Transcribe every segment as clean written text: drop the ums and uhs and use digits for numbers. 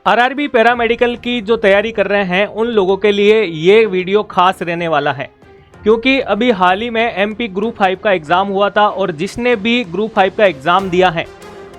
RRB paramedical की जो तैयारी कर रहे हैं उन लोगों के लिए ये वीडियो खास रहने वाला है, क्योंकि अभी हाल ही में एमपी ग्रुप 5 का एग्ज़ाम हुआ था और जिसने भी ग्रुप 5 का एग्ज़ाम दिया है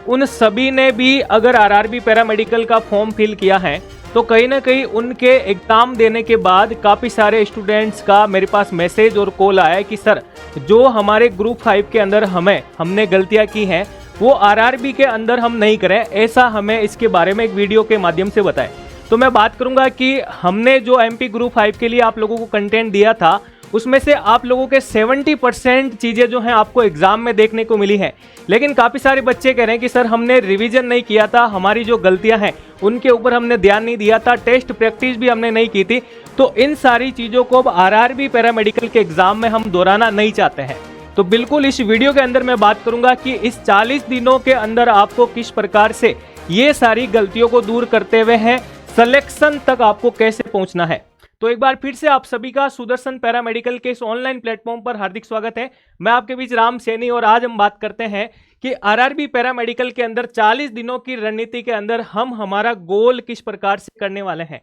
उन सभी ने भी अगर आरआरबी पैरामेडिकल का फॉर्म फिल किया है तो कहीं ना कहीं उनके एग्ज़ाम देने के बाद काफ़ी सारे स्टूडेंट्स का मेरे पास मैसेज और कॉल आया कि सर जो हमारे ग्रुप 5 के अंदर हमने गलतियां की हैं वो आरआरबी के अंदर हम नहीं करें, ऐसा हमें इसके बारे में एक वीडियो के माध्यम से बताएं। तो मैं बात करूंगा कि हमने जो एमपी ग्रुप 5 के लिए आप लोगों को कंटेंट दिया था उसमें से आप लोगों के 70% चीज़ें जो हैं आपको एग्जाम में देखने को मिली हैं, लेकिन काफ़ी सारे बच्चे कह रहे हैं कि सर हमने रिवीजन नहीं किया था, हमारी जो गलतियां हैं उनके ऊपर हमने ध्यान नहीं दिया था, टेस्ट प्रैक्टिस भी हमने नहीं की थी। तो इन सारी चीज़ों को अब आरआरबी पैरामेडिकल के एग्जाम में हम दोहराना नहीं चाहते हैं। तो बिल्कुल इस वीडियो के अंदर मैं बात करूंगा कि इस 40 दिनों के अंदर आपको किस प्रकार से ये सारी गलतियों को दूर करते हुए हैं सिलेक्शन तक आपको कैसे पहुंचना है। तो एक बार फिर से आप सभी का सुदर्शन पैरामेडिकल के इस ऑनलाइन प्लेटफॉर्म पर हार्दिक स्वागत है। मैं आपके बीच राम सैनी और आज हम बात करते हैं कि आरआरबी पैरामेडिकल के अंदर 40 दिनों की रणनीति के अंदर हम हमारा गोल किस प्रकार से करने वाले हैं।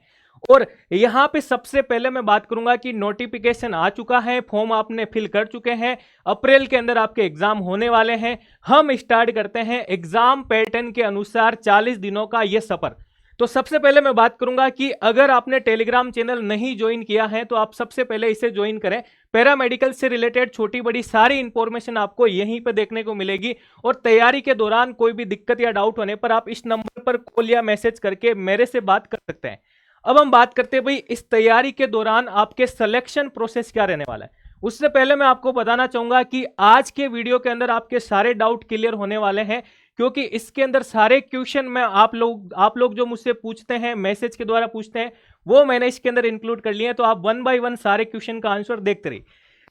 और यहां पे सबसे पहले मैं बात करूंगा कि नोटिफिकेशन आ चुका है, फॉर्म आपने फिल कर चुके हैं, अप्रैल के अंदर आपके एग्जाम होने वाले हैं। हम स्टार्ट करते हैं एग्जाम पैटर्न के अनुसार 40 दिनों का यह सफर। तो सबसे पहले मैं बात करूंगा कि अगर आपने टेलीग्राम चैनल नहीं ज्वाइन किया है तो आप सबसे पहले इसे ज्वाइन करें। पैरामेडिकल से रिलेटेड छोटी बड़ी सारी इंफॉर्मेशन आपको यहीं पे देखने को मिलेगी और तैयारी के दौरान कोई भी दिक्कत या डाउट होने पर आप इस नंबर पर कॉल या मैसेज करके मेरे से बात कर सकते हैं। अब हम बात करते हैं भाई इस तैयारी के दौरान आपके सिलेक्शन प्रोसेस क्या रहने वाला है। उससे पहले मैं आपको बताना चाहूंगा कि आज के वीडियो के अंदर आपके सारे डाउट क्लियर होने वाले हैं, क्योंकि इसके अंदर सारे क्वेश्चन मैं आप लोग जो मुझसे पूछते हैं, मैसेज के द्वारा पूछते हैं, वो मैंने इसके अंदर इंक्लूड कर लिए हैं। तो आप 1 बाय 1 सारे क्वेश्चन का आंसर देखते रहिए।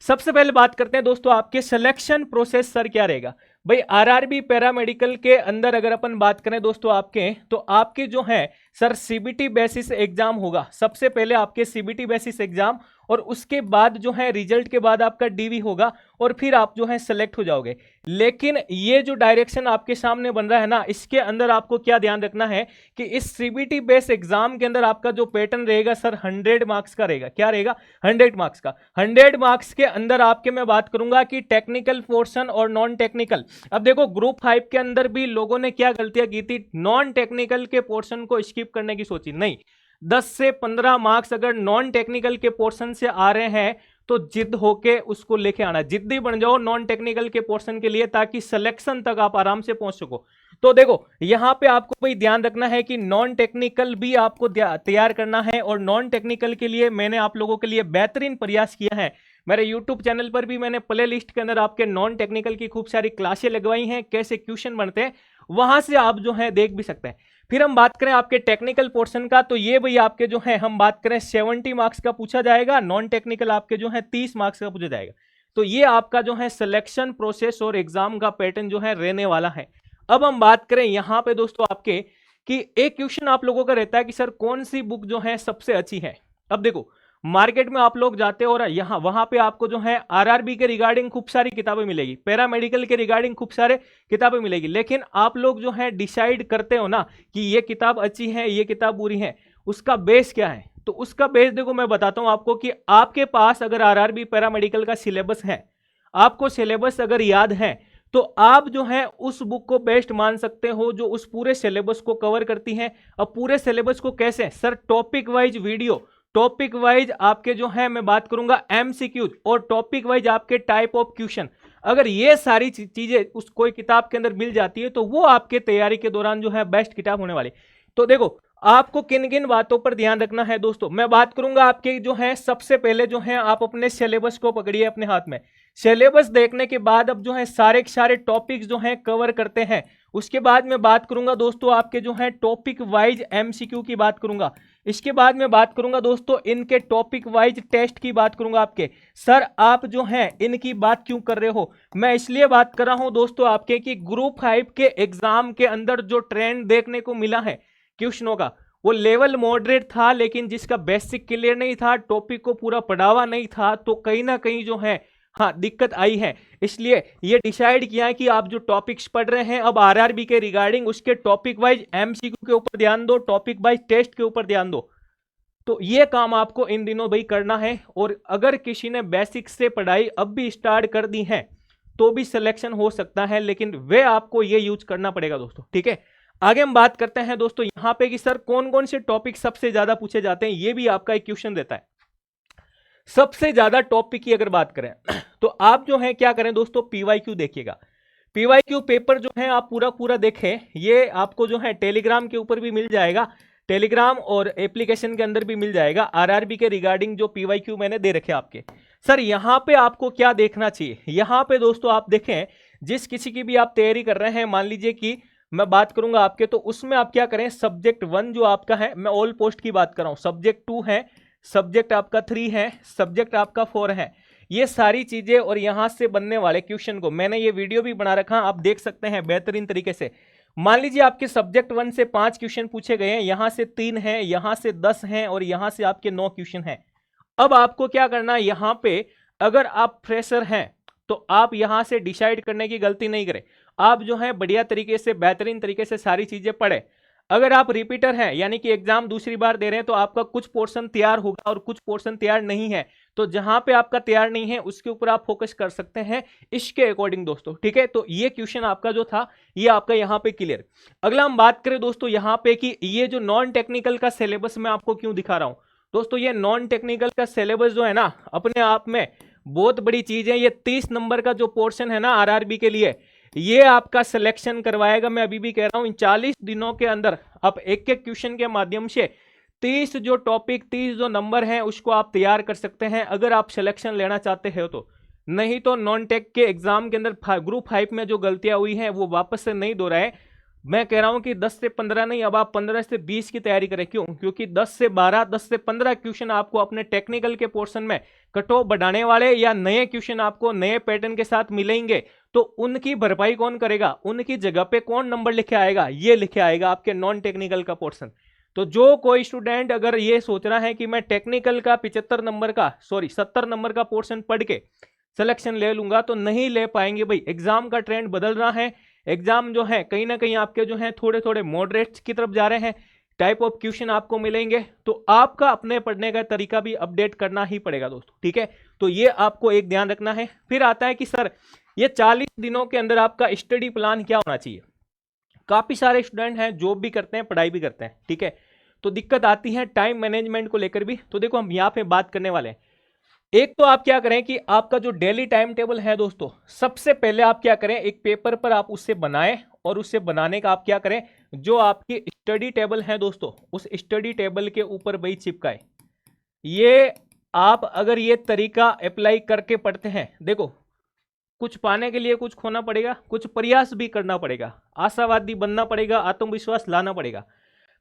सबसे पहले बात करते हैं दोस्तों आपके सिलेक्शन प्रोसेस सर क्या रहेगा। भाई आरआरबी पैरामेडिकल के अंदर अगर अपन बात करें दोस्तों आपके, तो आपके जो है सर सीबीटी बेसिस एग्जाम होगा। सबसे पहले आपके सीबीटी बेसिस एग्जाम और उसके बाद जो है रिजल्ट के बाद आपका डीवी होगा और फिर आप जो है सेलेक्ट हो जाओगे। लेकिन ये जो डायरेक्शन आपके सामने बन रहा है ना, इसके अंदर आपको क्या ध्यान रखना है कि इस सीबीटी बेस एग्जाम के अंदर आपका जो पैटर्न रहेगा सर 100 मार्क्स का रहेगा। क्या रहेगा? 100 मार्क्स का। 100 मार्क्स के अंदर आपके मैं बात करूंगा कि टेक्निकल पोर्शन और नॉन टेक्निकल। अब देखो ग्रुप 5 के अंदर भी लोगों ने क्या गलतियां की थी, नॉन टेक्निकल के पोर्शन को स्किप करने की सोची। नहीं, 10 से 15 मार्क्स अगर नॉन टेक्निकल के पोर्शन से आ रहे हैं तो जिद होके उसको लेके आना, जिद्दी बन जाओ नॉन टेक्निकल के पोर्शन के लिए, ताकि सिलेक्शन तक आप आराम से पहुंच सको। तो देखो यहां पे आपको भाई ध्यान रखना है कि नॉन टेक्निकल भी आपको तैयार करना है और नॉन टेक्निकल के लिए मैंने आप लोगों के लिए बेहतरीन प्रयास किया है। मेरे YouTube चैनल पर भी मैंने प्ले लिस्ट के अंदर आपके नॉन टेक्निकल की खूब सारी क्लासें लगवाई हैं, कैसे क्वेश्चन बनते हैं, वहां से आप जो है देख भी सकते हैं। फिर हम बात करें आपके टेक्निकल पोर्शन का, तो ये भाई आपके जो है हम बात करें 70 मार्क्स का पूछा जाएगा, नॉन टेक्निकल आपके जो है 30 मार्क्स का पूछा जाएगा। तो ये आपका जो है सिलेक्शन प्रोसेस और एग्जाम का पैटर्न जो है रहने वाला है। अब हम बात करें यहाँ पे दोस्तों आपके कि एक क्वेश्चन आप लोगों का रहता है कि सर कौन सी बुक जो है सबसे अच्छी है। अब देखो मार्केट में आप लोग जाते हो और यहाँ वहां पे आपको जो है आरआरबी के रिगार्डिंग खूब सारी किताबें मिलेगी, पैरामेडिकल के रिगार्डिंग खूब सारे किताबें मिलेगी, लेकिन आप लोग जो है डिसाइड करते हो ना कि ये किताब अच्छी है ये किताब बुरी है, उसका बेस क्या है। तो उसका बेस देखो मैं बताता हूं आपको कि आपके पास अगर आरआरबी पैरामेडिकल का सिलेबस है, आपको सिलेबस अगर याद है, तो आप जो है उस बुक को बेस्ट मान सकते हो जो उस पूरे सिलेबस को कवर करती है। अब पूरे सिलेबस को कैसे sir, topic wise video, topic wise आपके जो है मैं बात करूंगा एमसीक्यूज और टॉपिक वाइज आपके टाइप ऑफ क्वेश्चन, अगर ये सारी चीजें उस कोई किताब के अंदर मिल जाती है तो वो आपके तैयारी के दौरान जो है बेस्ट किताब होने वाली। तो देखो आपको किन किन बातों पर ध्यान रखना है दोस्तों, मैं बात करूंगा आपके जो है सबसे पहले जो है आप अपने सिलेबस को पकड़िए अपने हाथ में। सिलेबस देखने के बाद अब जो है सारे के सारे टॉपिक्स जो है कवर करते हैं। उसके बाद मैं बात करूंगा दोस्तों आपके जो है टॉपिक वाइज एमसीक्यू की बात करूंगा। इसके बाद मैं बात करूंगा दोस्तों इनके टॉपिक वाइज टेस्ट की बात करूंगा आपके। सर आप जो है इनकी बात क्यों कर रहे हो, मैं इसलिए बात कर रहा हूं दोस्तों आपके कि ग्रुप 5 के एग्जाम के अंदर जो ट्रेंड देखने को मिला है क्वेश्चनों का, वो लेवल मॉडरेट था, लेकिन जिसका बेसिक क्लियर नहीं था, टॉपिक को पूरा पढ़ावा नहीं था, तो कहीं ना कहीं जो है हाँ दिक्कत आई है, इसलिए ये डिसाइड किया है कि आप जो टॉपिक्स पढ़ रहे हैं अब आरआरबी के रिगार्डिंग उसके टॉपिक वाइज एमसीक्यू के ऊपर ध्यान दो, टॉपिक वाइज टेस्ट के ऊपर ध्यान दो। तो ये काम आपको इन दिनों भाई करना है। और अगर किसी ने बेसिक से पढ़ाई अब भी स्टार्ट कर दी है तो भी सिलेक्शन हो सकता है, लेकिन वे आपको ये यूज करना पड़ेगा दोस्तों, ठीक है। आगे हम बात करते हैं दोस्तों यहां पे कि सर कौन कौन से टॉपिक सबसे ज्यादा पूछे जाते हैं, ये भी आपका एक क्वेश्चन देता है। सबसे ज्यादा टॉपिक की अगर बात करें तो आप जो है क्या करें दोस्तों, पीवाईक्यू देखिएगा। पीवाईक्यू पेपर जो है आप पूरा पूरा देखें, ये आपको जो है टेलीग्राम के ऊपर भी मिल जाएगा, टेलीग्राम और एप्लीकेशन के अंदर भी मिल जाएगा। आरआरबी के रिगार्डिंग जो पीवाईक्यू मैंने दे रखे आपके। सर यहां पे आपको क्या देखना चाहिए, यहां पे दोस्तों आप देखें जिस किसी की भी आप तैयारी कर रहे हैं, मान लीजिए कि मैं बात करूंगा आपके, तो उसमें आप क्या करें, सब्जेक्ट 1 जो आपका है, मैं ऑल पोस्ट की बात कर रहा हूं, सब्जेक्ट 2 है, सब्जेक्ट आपका 3 है, सब्जेक्ट आपका 4 है, ये सारी चीजें और यहां से बनने वाले क्वेश्चन को मैंने ये वीडियो भी बना रखा, आप देख सकते हैं बेहतरीन तरीके से। मान लीजिए आपके सब्जेक्ट 1 से 5 क्वेश्चन पूछे गए हैं, यहां से 3 हैं, यहां से 10 हैं और यहां से आपके 9 क्वेश्चन हैं। अब आपको क्या करना है, यहां पे अगर आप फ्रेशर हैं तो आप यहां से डिसाइड करने की गलती नहीं करें, आप जो है बढ़िया तरीके से बेहतरीन तरीके से सारी चीजें पढ़े। अगर आप रिपीटर हैं यानी कि एग्जाम दूसरी बार दे रहे हैं तो आपका कुछ पोर्शन तैयार होगा और कुछ पोर्शन तैयार नहीं है, तो जहां पे आपका तैयार नहीं है उसके ऊपर आप फोकस कर सकते हैं इसके अकॉर्डिंग दोस्तों, ठीक है। तो ये क्वेश्चन आपका जो था ये आपका यहां पे क्लियर। अगला हम बात करें दोस्तों यहां पे कि ये जो नॉन टेक्निकल का सिलेबस मैं आपको क्यों दिखा रहा हूं दोस्तों, ये नॉन टेक्निकल का सिलेबस जो है ना अपने आप में बहुत बड़ी चीज है। ये 30 नंबर का जो पोर्शन है ना आरआरबी के लिए, ये आपका सिलेक्शन करवाएगा। मैं अभी भी कह रहा हूं इन 40 दिनों के अंदर आप एक एक क्वेश्चन के माध्यम से 30 जो टॉपिक 30 जो नंबर हैं उसको आप तैयार कर सकते हैं अगर आप सिलेक्शन लेना चाहते हो तो। नहीं तो नॉन टेक के एग्जाम के अंदर ग्रुप 5 में जो गलतियां हुई हैं वो वापस से नहीं दोहराए। मैं कह रहा हूं कि 10 से 15 नहीं, अब आप 15 से 20 की तैयारी करें। क्यों? क्योंकि 10 से 12 10 से 15 क्वेश्चन आपको अपने टेक्निकल के पोर्शन में कट ऑफ बढ़ाने वाले या नए क्वेश्चन आपको नए पैटर्न के साथ मिलेंगे, तो उनकी भरपाई कौन करेगा, उनकी जगह पे कौन नंबर लिखे आएगा, ये लिखे आएगा आपके नॉन टेक्निकल का पोर्शन। तो जो कोई स्टूडेंट अगर ये सोच रहा है कि मैं टेक्निकल का 75 नंबर का 70 नंबर का पोर्शन पढ़ के सिलेक्शन ले लूंगा, तो नहीं ले पाएंगे भाई। एग्जाम का ट्रेंड बदल रहा है, एग्जाम जो है कहीं ना कहीं आपके जो है थोड़े थोड़े मॉडरेट की तरफ जा रहे हैं, टाइप ऑफ क्वेश्चन आपको मिलेंगे, तो आपका अपने पढ़ने का तरीका भी अपडेट करना ही पड़ेगा दोस्तों, ठीक है। तो ये आपको एक ध्यान रखना है। फिर आता है कि सर ये 40 दिनों के अंदर आपका स्टडी प्लान क्या होना चाहिए। काफी सारे स्टूडेंट हैं जॉब भी करते हैं पढ़ाई भी करते हैं, ठीक है, तो दिक्कत आती है टाइम मैनेजमेंट को लेकर भी। तो देखो हम यहाँ पे बात करने वाले हैं। एक तो आप क्या करें कि आपका जो डेली टाइम टेबल है दोस्तों, सबसे पहले आप क्या करें एक पेपर पर आप उससे बनाएं और उससे बनाने का आप क्या करें, जो आपकी स्टडी टेबल है दोस्तों उस स्टडी टेबल के ऊपर वही चिपकाए। ये आप अगर ये तरीका अप्लाई करके पढ़ते हैं, देखो कुछ पाने के लिए कुछ खोना पड़ेगा, कुछ प्रयास भी करना पड़ेगा, आशावादी बनना पड़ेगा, आत्मविश्वास लाना पड़ेगा।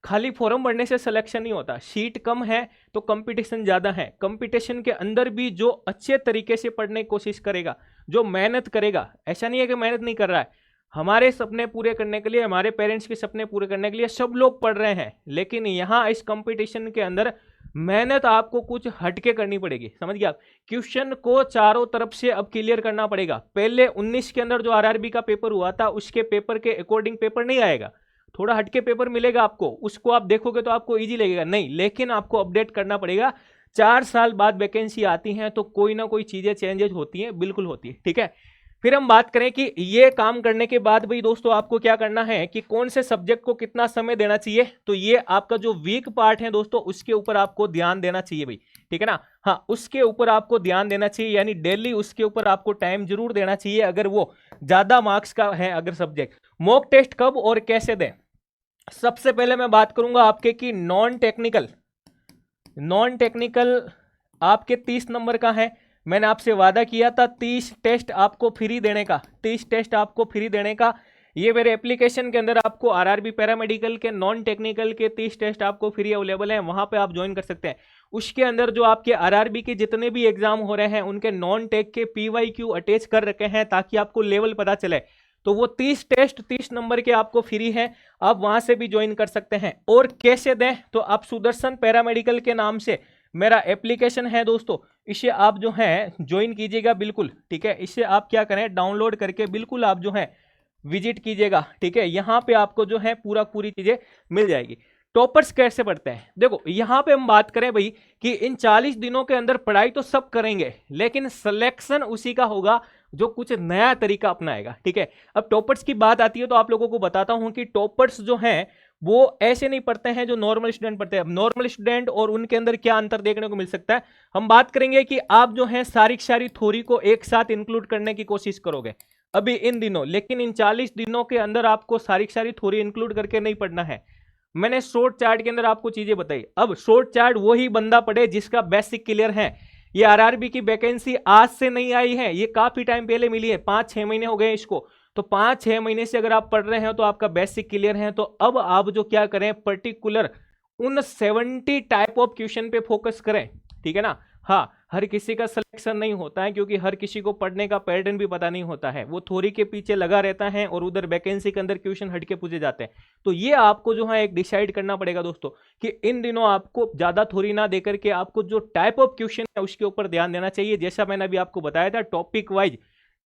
खाली फॉर्म भरने से सिलेक्शन नहीं होता, सीट कम है तो कंपटीशन ज़्यादा है, कंपटीशन के अंदर भी जो अच्छे तरीके से पढ़ने की कोशिश करेगा, जो मेहनत करेगा, ऐसा नहीं है कि मेहनत नहीं कर रहा है, हमारे सपने पूरे करने के लिए, हमारे पेरेंट्स के सपने पूरे करने के लिए सब लोग पढ़ रहे हैं, लेकिन यहाँ इस कंपटीशन के अंदर मेहनत आपको कुछ हटके करनी पड़ेगी। समझ गया आप? क्वेश्चन को चारों तरफ से अब क्लियर करना पड़ेगा। पहले 19 के अंदर जो आरआरबी का पेपर हुआ था उसके पेपर के अकॉर्डिंग पेपर नहीं आएगा, थोड़ा हटके पेपर मिलेगा आपको, उसको आप देखोगे तो आपको इजी लगेगा नहीं, लेकिन आपको अपडेट करना पड़ेगा। 4 साल बाद वैकेंसी आती हैं तो कोई ना कोई चीजें चेंजेस होती हैं, बिल्कुल होती है, ठीक है। फिर हम बात करें कि ये काम करने के बाद भाई दोस्तों आपको क्या करना है कि कौन से सब्जेक्ट को कितना समय देना चाहिए, तो ये आपका जो वीक पार्ट है दोस्तों उसके ऊपर आपको ध्यान देना चाहिए भाई, ठीक है ना। हाँ, उसके ऊपर आपको ध्यान देना चाहिए, यानी डेली उसके ऊपर आपको टाइम जरूर देना चाहिए अगर वो ज्यादा मार्क्स का है अगर सब्जेक्ट। मॉक टेस्ट कब और कैसे दें, सबसे पहले मैं बात करूंगा आपके कि नॉन टेक्निकल आपके 30 नंबर का है। मैंने आपसे वादा किया था 30 टेस्ट आपको फ्री देने का, 30 टेस्ट आपको फ्री देने का। ये मेरे एप्लीकेशन के अंदर आपको आरआरबी पैरामेडिकल के नॉन टेक्निकल के 30 टेस्ट आपको फ्री अवेलेबल हैं, वहां पे आप ज्वाइन कर सकते हैं। उसके अंदर जो आपके आरआरबी के जितने भी एग्जाम हो रहे हैं उनके नॉन टेक के पीवाईक्यू अटैच कर रखे हैं ताकि आपको लेवल पता चले। तो वो 30 टेस्ट 30 नंबर के आपको फ्री है, आप वहां से भी ज्वाइन कर सकते हैं। और कैसे दें, तो आप सुदर्शन पैरामेडिकल के नाम से मेरा एप्लीकेशन है दोस्तों, इसे आप जो है ज्वाइन कीजिएगा बिल्कुल, ठीक है। इसे आप क्या करें, डाउनलोड करके बिल्कुल आप जो है विजिट कीजिएगा, ठीक है। यहाँ पे आपको जो है पूरी चीजें मिल जाएगी। टॉपर्स कैसे पढ़ते हैं, देखो यहाँ पे हम बात करें भाई कि इन 40 दिनों के अंदर पढ़ाई तो सब करेंगे, लेकिन सिलेक्शन उसी का होगा जो कुछ नया तरीका अपनाएगा, ठीक है। अब टॉपर्स की बात आती है तो आप लोगों को बताता हूं कि टॉपर्स जो हैं वो ऐसे नहीं पढ़ते हैं जो नॉर्मल स्टूडेंट पढ़ते हैं। नॉर्मल स्टूडेंट और उनके अंदर क्या अंतर देखने को मिल सकता है, हम बात करेंगे कि आप जो है सारी थ्योरी को एक साथ इंक्लूड करने की कोशिश करोगे अभी इन दिनों, लेकिन इन 40 दिनों के अंदर आपको सारी थ्योरी इंक्लूड करके नहीं पढ़ना है। मैंने शॉर्ट चार्ट के अंदर आपको चीजें बताई। अब शॉर्ट चार्ट वही बंदा पढ़े जिसका बेसिक क्लियर है। ये आरआरबी की वैकेंसी आज से नहीं आई है, ये काफी टाइम पहले मिली है, 5-6 महीने हो गए इसको। तो 5-6 महीने से अगर आप पढ़ रहे हैं तो आपका बेसिक क्लियर है। तो अब आप जो क्या करें, पर्टिकुलर उन 70 टाइप ऑफ क्वेश्चन पे फोकस करें, ठीक है ना। हाँ, हर किसी का सिलेक्शन नहीं होता है क्योंकि हर किसी को पढ़ने का पैटर्न भी पता नहीं होता है, वो थ्योरी के पीछे लगा रहता है और उधर वैकेंसी के अंदर क्वेश्चन हटके पूछे जाते हैं। तो ये आपको जो है एक डिसाइड करना पड़ेगा दोस्तों कि इन दिनों आपको ज्यादा थ्योरी ना देकर के आपको जो टाइप ऑफ क्वेश्चन है उसके ऊपर ध्यान देना चाहिए। जैसा मैंने अभी आपको बताया था, टॉपिक वाइज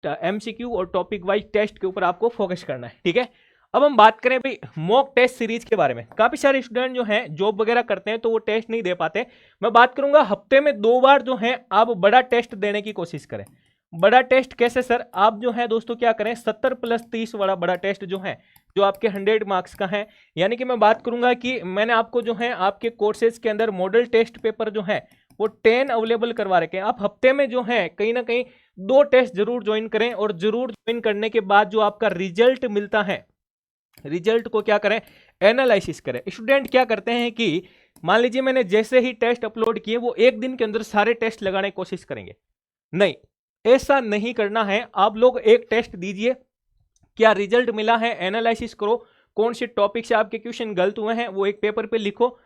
एमसीक्यू और टॉपिक वाइज टेस्ट के ऊपर आपको फोकस करना है, ठीक है। अब हम बात करें भाई मॉक टेस्ट सीरीज के बारे में। काफी सारे स्टूडेंट जो हैं जॉब वगैरह करते हैं तो वो टेस्ट नहीं दे पाते। मैं बात करूंगा हफ्ते में 2 बार जो है आप बड़ा टेस्ट देने की कोशिश करें। बड़ा टेस्ट कैसे सर, आप जो है दोस्तों क्या करें, 70+30 वाला बड़ा टेस्ट जो है, जो आपके 100 मार्क्स का है। यानी कि मैं बात करूंगा कि मैंने आपको जो है आपके कोर्सेज के अंदर मॉडल टेस्ट पेपर जो है वो 10 अवेलेबल करवा रखे हैं। आप हफ्ते में जो है कहीं ना कहीं 2 टेस्ट जरूर ज्वाइन करें, और जरूर ज्वाइन करने के बाद जो आपका रिजल्ट मिलता है, रिजल्ट को क्या करें, एनालिसिस करें। स्टूडेंट क्या करते हैं कि मान लीजिए मैंने जैसे ही टेस्ट अपलोड किए वो एक दिन के अंदर सारे टेस्ट लगाने की कोशिश करेंगे। नहीं, ऐसा नहीं करना है। आप लोग एक टेस्ट दीजिए, क्या रिजल्ट मिला है एनालिसिस करो, कौन से टॉपिक से आपके क्वेश्चन गलत हुए हैं वो एक पेपर पे लिखो।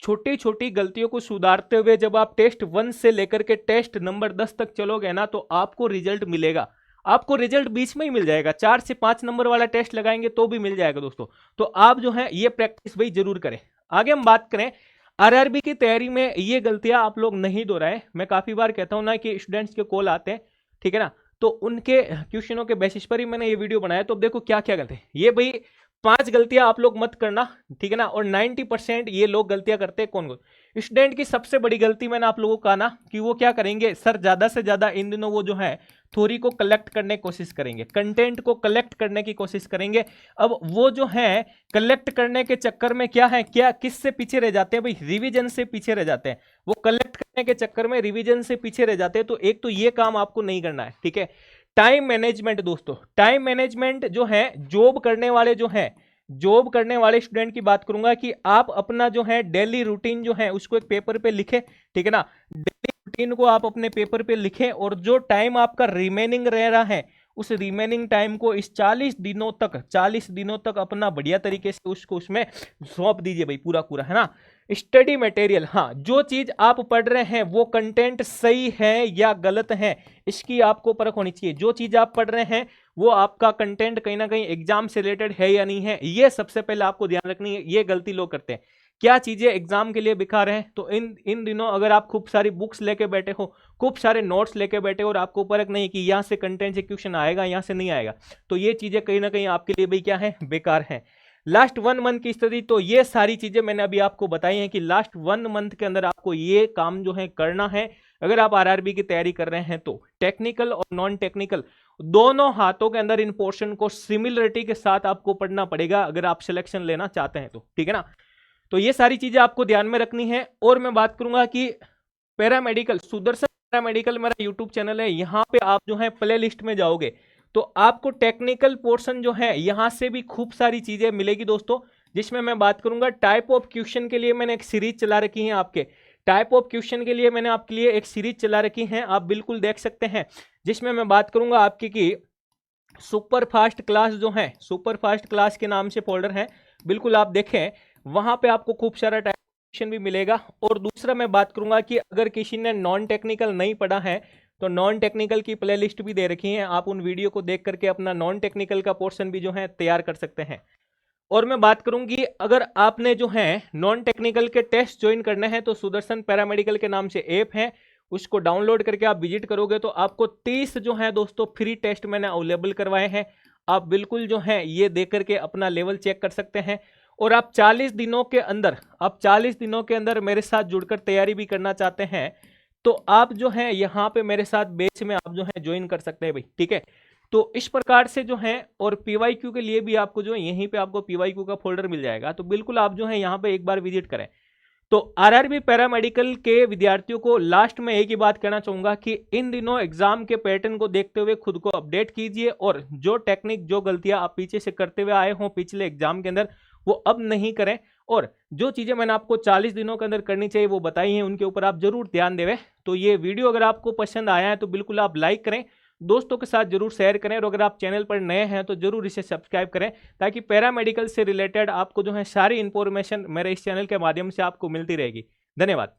छोटी छोटी गलतियों को सुधारते हुए जब आप टेस्ट 1 से लेकर के टेस्ट नंबर 10 तक चलोगे ना तो आपको रिजल्ट मिलेगा। आपको रिजल्ट बीच में ही मिल जाएगा, 4 से 5 नंबर वाला टेस्ट लगाएंगे तो भी मिल जाएगा दोस्तों। तो आप जो है ये प्रैक्टिस भाई जरूर करें। आगे हम बात करें आरआरबी की तैयारी में, ये गलतियां आप लोग नहीं दोहराएं। मैं काफी बार कहता हूं ना कि स्टूडेंट्स के कॉल आते हैं, ठीक है ना, तो उनके क्वेश्चनों के बेसिस पर ही मैंने ये वीडियो बनाया। तो अब देखो क्या क्या गलती है, ये भाई 5 गलतियां आप लोग मत करना, ठीक है ना। और 90% ये लोग गलतियां करते हैं। कौन कौन स्टूडेंट की सबसे बड़ी गलती मैंने आप लोगों को कहा ना कि वो क्या करेंगे सर, ज्यादा से ज्यादा इन दिनों वो जो है थ्योरी को कलेक्ट करने की कोशिश करेंगे, कंटेंट को कलेक्ट करने की कोशिश करेंगे। अब वो जो है कलेक्ट करने के चक्कर में क्या है, क्या किससे पीछे रह जाते हैं भाई, रिवीजन से पीछे रह जाते हैं। वो कलेक्ट करने के चक्कर में रिवीजन से पीछे रह जाते हैं। तो एक तो ये काम आपको नहीं करना है, ठीक है। टाइम मैनेजमेंट दोस्तों, टाइम मैनेजमेंट जो है, जॉब करने वाले जो है, जॉब करने वाले स्टूडेंट की बात करूंगा कि आप अपना जो है डेली रूटीन जो है उसको एक पेपर पे लिखें, ठीक है ना। डेली रूटीन को आप अपने पेपर पे लिखें, और जो टाइम आपका रिमेनिंग रह रहा है उस रिमेनिंग टाइम को इस 40 दिनों तक अपना बढ़िया तरीके से उसको उसमें सौंप दीजिए भाई, पूरा है ना। स्टडी मटेरियल, हाँ, जो चीज आप पढ़ रहे हैं वो कंटेंट सही है या गलत है, इसकी आपको परख होनी चाहिए। जो चीज आप पढ़ रहे हैं वो आपका कंटेंट कहीं ना कहीं एग्जाम से रिलेटेड है या नहीं है, ये सबसे पहले आपको ध्यान रखनी है। ये गलती लोग करते हैं, क्या चीजें एग्जाम के लिए बेकार हैं। तो इन दिनों अगर आप खूब सारी बुक्स लेके बैठे हो, खूब सारे नोट्स लेके बैठे हो और आपको परख नहीं कि यहाँ से कंटेंट से क्वेश्चन आएगा, यहाँ से नहीं आएगा, तो ये चीजें कहीं ना कहीं आपके लिए भाई क्या है, बेकार है। लास्ट 1 मंथ की स्टडी, तो ये सारी चीजें मैंने अभी आपको बताई हैं कि लास्ट 1 मंथ के अंदर आपको ये काम जो है करना है। अगर आप आरआरबी की तैयारी कर रहे हैं तो टेक्निकल और नॉन टेक्निकल दोनों हाथों के अंदर इन पोर्शन को सिमिलरिटी के साथ आपको पढ़ना पड़ेगा अगर आप सिलेक्शन लेना चाहते हैं तो, ठीक है ना। तो ये सारी चीजें आपको ध्यान में रखनी है। और मैं बात करूंगा कि पैरामेडिकल, सुदर्शन पैरामेडिकल मेरा यूट्यूब चैनल है, यहाँ पे आप जो है प्ले लिस्ट में जाओगे तो आपको टेक्निकल पोर्शन जो है यहाँ से भी खूब सारी चीजें मिलेगी दोस्तों, जिसमें मैं बात करूंगा टाइप ऑफ क्वेश्चन के लिए मैंने एक सीरीज चला रखी है। आपके टाइप ऑफ क्वेश्चन के लिए मैंने आपके लिए एक सीरीज चला रखी है, आप बिल्कुल देख सकते हैं, जिसमें मैं बात करूंगा आपकी की सुपर फास्ट क्लास जो है, सुपर फास्ट क्लास के नाम से फोल्डर है, बिल्कुल आप देखें, वहां पे आपको खूब सारा टाइप क्वेश्चन भी मिलेगा। और दूसरा मैं बात करूंगा कि अगर किसी ने नॉन टेक्निकल नहीं पढ़ा है तो नॉन टेक्निकल की प्लेलिस्ट भी दे रखी है, आप उन वीडियो को देख करके अपना नॉन टेक्निकल का पोर्शन भी जो है तैयार कर सकते हैं। और मैं बात करूंगी अगर आपने जो है नॉन टेक्निकल के टेस्ट ज्वाइन करने हैं तो सुदर्शन पैरामेडिकल के नाम से ऐप है, उसको डाउनलोड करके आप विजिट करोगे तो आपको 30 जो है दोस्तों फ्री टेस्ट मैंने अवेलेबल करवाए हैं। आप बिल्कुल जो है ये देख करके अपना लेवल चेक कर सकते हैं। और आप 40 दिनों के अंदर मेरे साथ जुड़कर तैयारी भी करना चाहते हैं तो आप जो है यहाँ पे मेरे साथ बैच में आप जो है ज्वाइन कर सकते हैं भाई, ठीक है। तो इस प्रकार से जो है, और पीवाईक्यू के लिए भी आपको जो है यहीं पे आपको पीवाईक्यू का फोल्डर मिल जाएगा, तो बिल्कुल आप जो है यहाँ पे एक बार विजिट करें। तो आरआरबी पैरामेडिकल के विद्यार्थियों को लास्ट में एक ही बात कहना चाहूंगा कि इन दिनों एग्जाम के पैटर्न को देखते हुए खुद को अपडेट कीजिए और जो टेक्निक जो गलतियां आप पीछे से करते हुए आए हों पिछले एग्जाम के अंदर वो अब नहीं करें। और जो चीजें मैंने आपको 40 दिनों के अंदर करनी चाहिए वो बताई हैं, उनके ऊपर आप जरूर ध्यान देवें। तो ये वीडियो अगर आपको पसंद आया है तो बिल्कुल आप लाइक करें, दोस्तों के साथ जरूर शेयर करें, और अगर आप चैनल पर नए हैं तो जरूर इसे सब्सक्राइब करें ताकि पैरामेडिकल से रिलेटेड आपको जो है सारी इंफॉर्मेशन मेरे इस चैनल के माध्यम से आपको मिलती रहेगी। धन्यवाद।